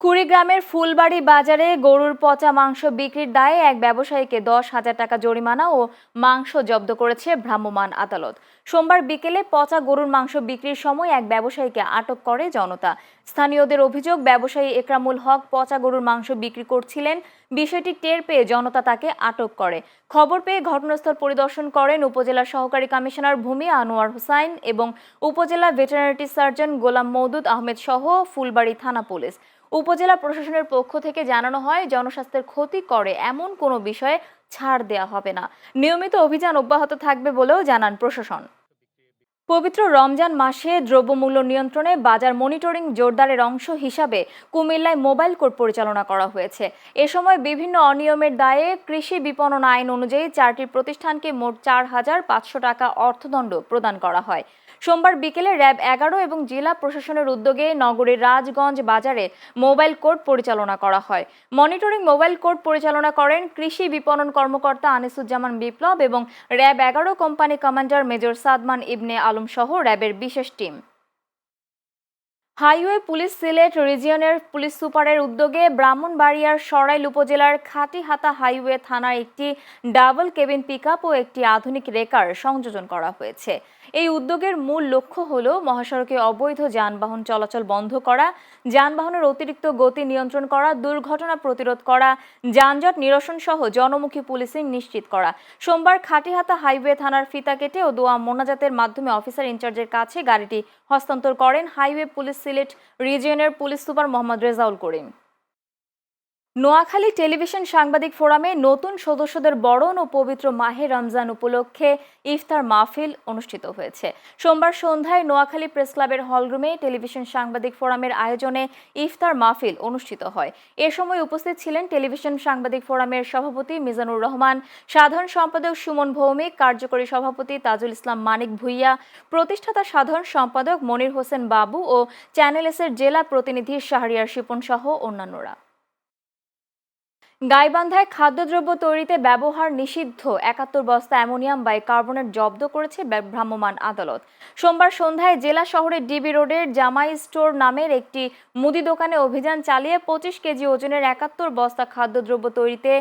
কুড়িগ্রামের ফুলবাড়ী বাজারে গরুর পচা মাংস বিক্রির দায়ে এক ব্যবসায়ীকে 10,000 টাকা জরিমানা ও মাংস জব্দ করেছে ভ্রাম্যমাণ আদালত। সোমবার বিকেলে পচা গরুর মাংস বিক্রির সময় এক ব্যবসায়ীকে আটক করে জনতা। স্থানীয়দের অভিযোগ, ব্যবসায়ী একরামুল হক পচা গরুর মাংস বিক্রি করছিলেন। বিষয়টি টের পেয়ে জনতা তাকে আটক করে। খবর পেয়ে ঘটনাস্থল পরিদর্শন করেন উপজেলা সহকারী কমিশনার ভূমি আনোয়ার হোসাইন এবং উপজেলা ভেটেরিনারি সার্জন গোলাম মওদুদ আহমেদ সহ ফুলবাড়ী থানা পুলিশ। উপজেলা প্রশাসনের পক্ষ থেকে জানানো হয়, জনস্বাস্থ্যের ক্ষতি করে এমন কোনো বিষয়ে ছাড় দেয়া হবে না। নিয়মিত অভিযান অব্যাহত থাকবে বলেও জানান প্রশাসন। পবিত্র রমজান মাসে দ্রব্যমূল্য নিয়ন্ত্রণে বাজার মনিটরিং জোরদারের অংশ হিসাবে কুমিল্লায় মোবাইল কোর্ট পরিচালনা করা হয়েছে। এ সময় বিভিন্ন অনিয়মের দায়ে কৃষি বিপণন আইন অনুযায়ী 4টি প্রতিষ্ঠানকে মোট 4,500 টাকা অর্থদণ্ড প্রদান করা হয়। সোমবার বিকেলে র্যাব 11 এবং জেলা প্রশাসনের উদ্যোগে নগরীর রাজগঞ্জ বাজারে মোবাইল কোর্ট পরিচালনা করা হয়। মনিটরিং মোবাইল কোর্ট পরিচালনা করেন কৃষি বিপণন কর্মকর্তা আনিসুজ্জামান বিপ্লব এবং RAB 11 company commander major Sadman Ibne Alam সহ র্যাবের বিশেষ টিম। হাইওয়ে পুলিশ সিলেট রিজিয়নের পুলিশ সুপারের উদ্যোগে ব্রাহ্মণবাড়িয়ার সরাইল উপজেলার খাটিহাতা হাইওয়ে থানার একটি ডাবল কেবিন পিকআপ ও একটি আধুনিক রেকার সংযোজন করা হয়েছে। এই উদ্যোগের মূল লক্ষ্য হল মহাসড়কে অবৈধ যানবাহন চলাচল বন্ধ করা, যানবাহনের অতিরিক্ত গতি নিয়ন্ত্রণ করা, দুর্ঘটনা প্রতিরোধ করা, যানজট নিরসন সহ জনমুখী পুলিশিং নিশ্চিত করা। সোমবার খাটিহাতা হাইওয়ে থানার ফিতা কেটে ও দোয়া মোনাজাতের মাধ্যমে অফিসার ইনচার্জের কাছে গাড়িটি হস্তান্তর করেন হাইওয়ে পুলিশ সিলেট রিজিয়নের police super Mohammad Rezaul Karim. Noakhali television সাংবাদিক ফোরামে নতুন সদস্যদের বরণ ও পবিত্র মাহে রমজান উপলক্ষে ইফতার মাহফিল অনুষ্ঠিত হয়েছে। সোমবার সন্ধ্যায় নোয়াখালী প্রেস ক্লাবের হলরুমে টেলিভিশন সাংবাদিক ফোরামের আয়োজনে ইফতার মাহফিল অনুষ্ঠিত হয়। এ সময় উপস্থিত ছিলেন টেলিভিশন সাংবাদিক ফোরামের সভাপতি মিজানুর রহমান, সাধারণ সম্পাদক সুমন ভৌমিক, কার্যকরী সভাপতি তাজুল ইসলাম মানিক ভুইয়া, প্রতিষ্ঠাতা সাধারণ সম্পাদক মনির হোসেন বাবু ও চ্যানেল এসের জেলা প্রতিনিধি শাহরিয়ার শিপন সহ অন্যান্যরা। গাইবান্ধায় খাদ্যদ্রব্য তৈরিতে ব্যবহার নিষিদ্ধ 71 বস্তা অ্যামোনিয়াম বাইকার্বনেট জব্দ করেছে ভ্রাম্যমাণ আদালত। সোমবার সন্ধ্যায় জেলা শহরের ডিবি রোডের জামাই স্টোর নামের একটি মুদি দোকানে অভিযান চালিয়ে 25 কেজি ওজনের 71 বস্তা খাদ্যদ্রব্য তৈরিতে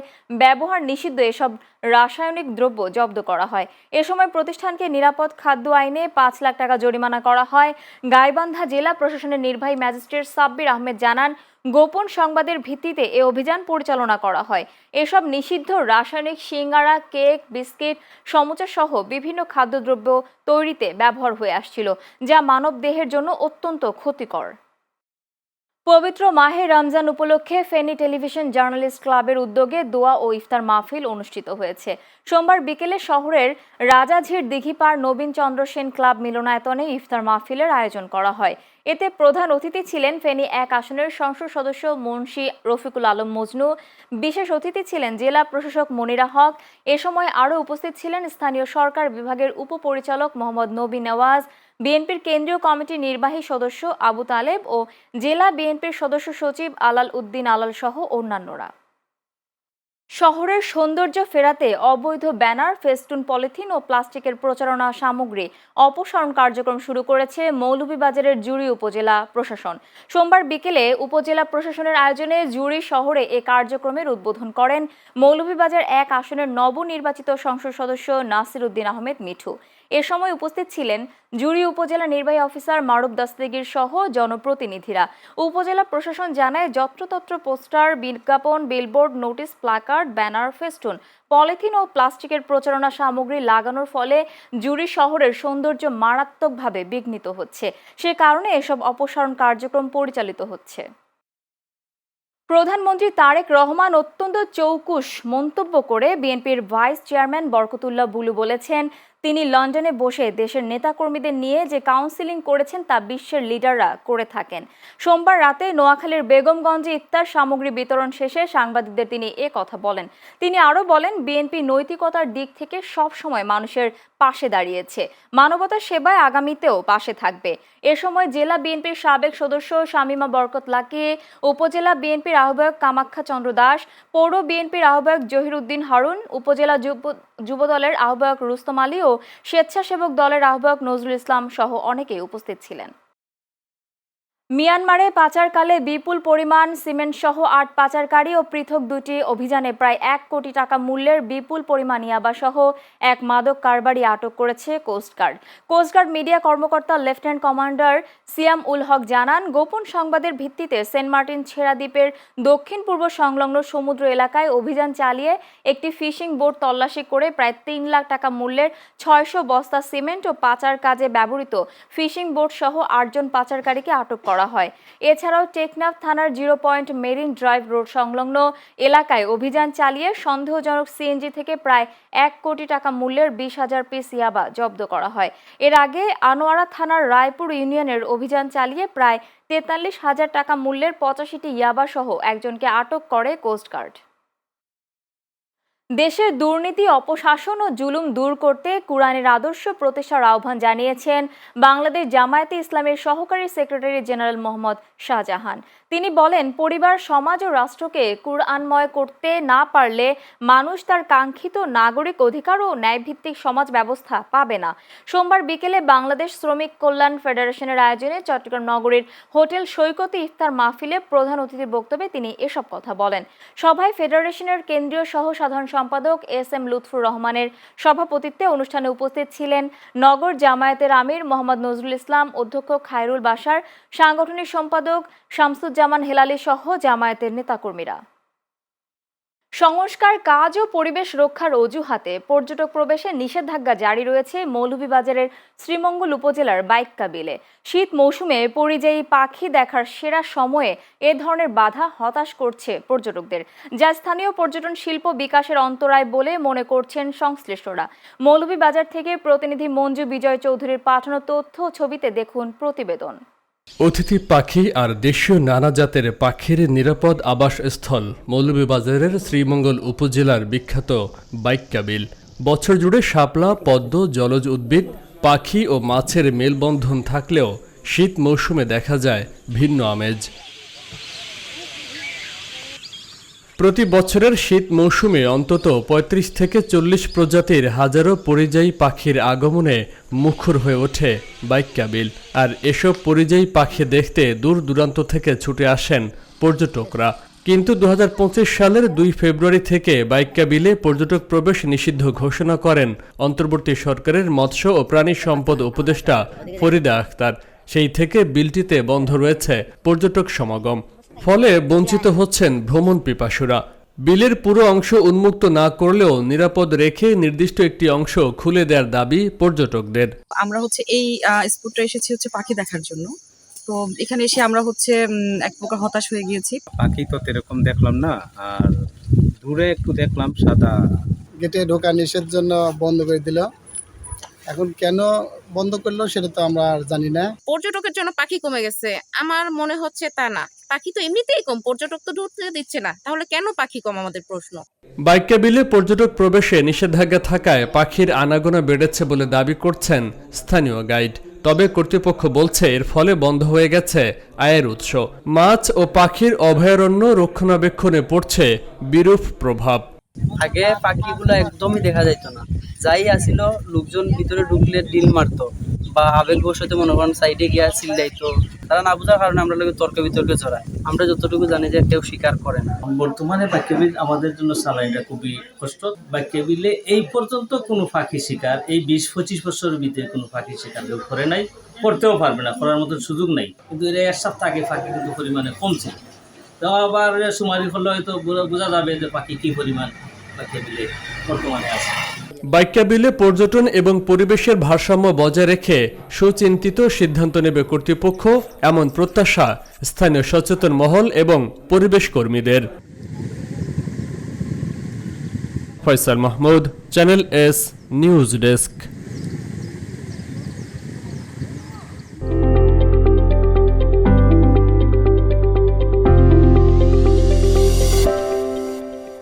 ব্যবহার নিষিদ্ধ এসব রাসায়নিক দ্রব্য জব্দ করা হয়। এ সময় প্রতিষ্ঠানকে নিরাপদ খাদ্য আইনে 5 লাখ টাকা জরিমানা করা হয়। গাইবান্ধা জেলা প্রশাসনের নির্বাহী ম্যাজিস্ট্রেট সাব্বির আহমেদ জানান, গোপন সংবাদের ভিত্তিতে এ অভিযান পরিচালনা করা হয়। এসব নিষিদ্ধ রাসায়নিক সিঙ্গারা, কেক, বিস্কিট, সমুচা সহ বিভিন্ন খাদ্যদ্রব্য তৈরিতে ব্যবহার হয়ে আসছিল, যা মানব দেহের জন্য অত্যন্ত ক্ষতিকর। পবিত্র মাহে রমজান উপলক্ষে ফেনী টেলিভিশন জার্নালিস্ট ক্লাবের উদ্যোগে দোয়া ও ইফতার মাহফিল অনুষ্ঠিত হয়েছে। সোমবার বিকেলে শহরের রাজাঝির দিঘিপাড় নবীন চন্দ্র সেন ক্লাব মিলনায়তনে ইফতার মাহফিলের আয়োজন করা হয়। এতে প্রধান অতিথি ছিলেন ফেনী 1 আসনের সংসদ সদস্য মুন্সি রফিকুল আলম মজনু। বিশেষ অতিথি ছিলেন জেলা প্রশাসক মনিরা হক। এ সময় আরও উপস্থিত ছিলেন স্থানীয় সরকার বিভাগের উপপরিচালক মোহাম্মদ নবী নেওয়াজ, বিএনপির কেন্দ্রীয় কমিটির নির্বাহী সদস্য আবু তালেব ও জেলা বিএনপির সদস্য সচিব আলাল উদ্দিন আলাল সহ অন্যান্যরা। শহরের সৌন্দর্য ফেরাতে অবৈধ ব্যানার, ফেস্টুন, পলিথিন ও প্লাস্টিকের প্রচারণা সামগ্রী অপসারণ কার্যক্রম শুরু করেছে মৌলভীবাজারের জুড়ি উপজেলা প্রশাসন। সোমবার বিকেলে উপজেলা প্রশাসনের আয়োজনে জুড়ি শহরে এ কার্যক্রমের উদ্বোধন করেন মৌলভীবাজার 1 আসনের নবনির্বাচিত সংসদ সদস্য নাসির উদ্দিন আহমেদ মিঠু। এ সময় উপস্থিত ছিলেন জুড়ি উপজেলা নির্বাহী অফিসার মারুফ দস্তগীর সহ জনপ্রতিনিধিরা। উপজেলা প্রশাসন জানায়, যত্রতত্র পোস্টার, বিজ্ঞাপন, billboard, notice, placard, banner, festoon, polythene ও প্লাস্টিকের প্রচারণা সামগ্রী লাগানোর ফলে জুড়ি শহরের সৌন্দর্য মারাত্মকভাবে বিঘ্নিত হচ্ছে। সে কারণে এসব অপসারণ কার্যক্রম পরিচালিত হচ্ছে। প্রধানমন্ত্রী তারেক রহমান অত্যন্ত চৌকুশ মন্তব্য করে বিএনপির ভাইস চেয়ারম্যান বরকতুল্লাহ বুলু বলেছেন, তিনি লন্ডনে বসে দেশের নেতাকর্মীদের নিয়ে যে কাউন্সিলিং করেছেন তা বিশ্বের লিডাররা করে থাকেন। সোমবার রাতে নোয়াখালীর বেগমগঞ্জে ইফতার সামগ্রী বিতরণ শেষে সাংবাদিকদের তিনি এ কথা বলেন। তিনি আরও বলেন, বিএনপি নৈতিকতার দিক থেকে সব সময় মানুষের পাশে দাঁড়িয়েছে, মানবতার সেবায় আগামীতেও পাশে থাকবে। এ সময় জেলা বিএনপির সাবেক সদস্য শামীমা বরকত লাকি, উপজেলা বিএনপির আহ্বায়ক কামাখ্যা চন্দ্র দাস, পৌর বিএনপির আহ্বায়ক জহির উদ্দিন হারুন, উপজেলা যুবদলের আহ্বায়ক রুস্তম আলী ও স্বেচ্ছাসেবক দলের আহ্বায়ক নজরুল ইসলাম সহ অনেকেই উপস্থিত ছিলেন। মিয়ানমারে পাচারকালে বিপুল পরিমাণ সিমেন্ট সহ ৮ পাচারকারী ও পৃথক দুটি অভিযানে প্রায় ১ কোটি টাকা মূল্যের বিপুল পরিমাণ ইয়াবা সহ এক মাদক কারবারি আটক করেছে কোস্টগার্ড। কোস্টগার্ড মিডিয়া কর্মকর্তা লেফটেন্যান্ট কমান্ডার সিয়াম উল হক জানান, গোপন সংবাদের ভিত্তিতে সেন্ট মার্টিন ছেড়া দ্বীপের দক্ষিণ পূর্ব সংলগ্ন সমুদ্র এলাকায় অভিযান চালিয়ে একটি ফিশিং বোট তল্লাশি করে প্রায় ৩ লাখ টাকা মূল্যের ৬০০ বস্তা সিমেন্ট ও পাচার কাজে ব্যবহৃত ফিশিং বোট সহ ৮ জন পাচারকারীকে আটক করা হয়। এছাড়াও টেকনাফ থানার 0 পয়েন্ট মেরিন ড্রাইভ রোড সংলগ্ন এলাকায় অভিযান চালিয়ে সন্দেহজনক সিএনজি থেকে প্রায় ১ কোটি টাকা মূল্যের ২০,০০০ পিস ইয়াবা জব্দ করা হয়। এর আগে আনোয়ারা থানার রায়পুর ইউনিয়নের অভিযান চালিয়ে প্রায় ৪৩,০০০ টাকা মূল্যের ৮৫টি ইয়াবা সহ একজনকে আটক করে কোস্টগার্ড। দেশের দুর্নীতি, অপশাসন ও জুলুম দূর করতে কুরআনের আদর্শ প্রতিষ্ঠার আহ্বান জানিয়েছেন বাংলাদেশ জামায়াতে ইসলামের সহকারী সেক্রেটারি জেনারেল মোহাম্মদ শাহজাহান। তিনি বলেন, পরিবার, সমাজ ও রাষ্ট্রকে কুরআনময় করতে না পারলে মানুষ তার কাঙ্ক্ষিত নাগরিক অধিকার ও ন্যায়ভিত্তিক সমাজ ব্যবস্থা পাবে না। সোমবার বিকেলে বাংলাদেশ শ্রমিক কল্যাণ ফেডারেশনের আয়োজনে চট্টগ্রাম নগরীর হোটেল সৈকতে ইফতার মাহফিলে প্রধান অতিথির বক্তব্যে তিনি এসব কথা বলেন। সভায় ফেডারেশনের কেন্দ্রীয় সহ সাধারণ সম্পাদক এস.এম. লুৎফুর রহমানের সভাপতিত্বে অনুষ্ঠানে উপস্থিত ছিলেন নগর জামায়াতের আমির মোহাম্মদ নজরুল ইসলাম, অধ্যক্ষ খায়রুল বাশার, সাংগঠনিক সম্পাদক শামসুজ্জামান হেলালি সহ জামায়াতের নেতাকর্মীরা। সংস্কার কাজ ও পরিবেশ রক্ষার অজুহাতে পর্যটক প্রবেশে নিষেধাজ্ঞা জারি রয়েছে মৌলভীবাজারের শ্রীমঙ্গল উপজেলার বাইক্কা বিলে। শীত মৌসুমে পরিযায়ী পাখি দেখার সেরা সময়ে এ ধরনের বাধা হতাশ করছে পর্যটকদের, যা স্থানীয় পর্যটন শিল্প বিকাশের অন্তরায় বলে মনে করছেন সংশ্লিষ্টরা। মৌলভীবাজার থেকে প্রতিনিধি মঞ্জু বিজয় চৌধুরীর পাঠানো তথ্য ছবিতে দেখুন প্রতিবেদন। অতিথি পাখি আর দেশীয় নানা জাতের পাখির নিরাপদ আবাসস্থল মৌলভীবাজারের শ্রীমঙ্গল উপজেলার বিখ্যাত বাইক্কা বিল। বছর জুড়ে শাপলা, পদ্ম, জলজ উদ্ভিদ, পাখি ও মাছের মেলবন্ধন থাকলেও শীত মৌসুমে দেখা যায় ভিন্ন আমেজ। প্রতি বছরের শীত মৌসুমে অন্তত ৩৫ থেকে ৪০ প্রজাতির হাজারো পরিযায়ী পাখির আগমনে মুখর হয়ে ওঠে বাইক্কা বিল। আর এসব পরিযায়ী পাখি দেখতে দূর দূরান্ত থেকে ছুটে আসেন পর্যটকরা। কিন্তু ২০২৫ সালের ২ ফেব্রুয়ারি থেকে বাইক্কা বিলে পর্যটক প্রবেশ নিষিদ্ধ ঘোষণা করেন অন্তর্বর্তী সরকারের মৎস্য ও প্রাণী সম্পদ উপদেষ্টা ফরিদা আখতার। সেই থেকে বিলটিতে বন্ধ রয়েছে পর্যটক সমাগম। ফলে বঞ্চিত হচ্ছেন ভ্রমণ পিপাসুরা। বিলের পুরো অংশ উন্মুক্ত না করলেও নিরাপদ রেখে নির্দিষ্ট একটি অংশ খুলে দেওয়ার দাবি পর্যটকদের। আমরা এই স্পটটা এসেছি পাখি দেখার জন্য। তো এখানে এসে আমরা এক প্রকার হতাশ হয়ে গিয়েছি। পাখি তো এরকম দেখলাম না, আর দূরে একটু দেখলাম সাদা। গেটে ঢোকা নিষেধের জন্য বন্ধ করে দিল। এখন কেন বন্ধ করলো সেটা তো আমরা আর জানি না। পর্যটকের জন্য পাখি কমে গেছে আমার মনে হচ্ছে তা না, পাখি তো এমনিতেই কম, পর্যটক তো ঢুকতে দিচ্ছে না, তাহলে কেন পাখি কম আমাদের প্রশ্ন। বাইক্কা বিলে পর্যটক প্রবেশে নিষেধাজ্ঞা থাকায় পাখির আনাগোনা বেড়েছে বলে দাবি করছেন স্থানীয় গাইড। তবে কর্তৃপক্ষ বলছে এর ফলে বন্ধ হয়ে গেছে আয়ের উৎস। মাছ ও পাখির অভয়ারণ্য রক্ষণাবেক্ষণে পড়ছে বিরূপ প্রভাব। আগে পাখিগুলো একদমই দেখা যাইত না, যাই আসিল লোকজন ভিতরে ঢুকলে ডিল মারতো বা আবেগবশত মনে করেন সাইডে গিয়া চিল্লাইতো। তারা না বোঝার কারণে আমরা লোক তর্ক বিতর্কে জড়াই। আমরা যতটুকু জানি যে কেউ স্বীকার করে না। বর্তমানে বাইক্কা বিল আমাদের জন্য চালানিটা খুবই কষ্ট। বাইক্কা বিলে এই পর্যন্ত কোনো পাখি শিকার এই ২০-২৫ বছরের ভিতরে কোনো পাখি শিকার কেউ করে নাই, করতেও পারবে না, করার মতো সুযোগ নেই। কিন্তু এর ১ সপ্তাহ আগে পাখি কিন্তু পরিমাণে কমছে। তো আবার সুমারি করলে হয়তো বোঝা যাবে যে পাখি কী পরিমাণ বাইক্কা বিলে বর্তমানে আছে। বাইক্কা বিলে পর্যটন এবং পরিবেশের ভারসাম্য বজায় রেখে সুচিন্তিত সিদ্ধান্ত নেবে কর্তৃপক্ষ, এমন প্রত্যাশা স্থানীয় সচেতন মহল এবং পরিবেশ কর্মীদের। Faisal Mahmud, channel S news desk.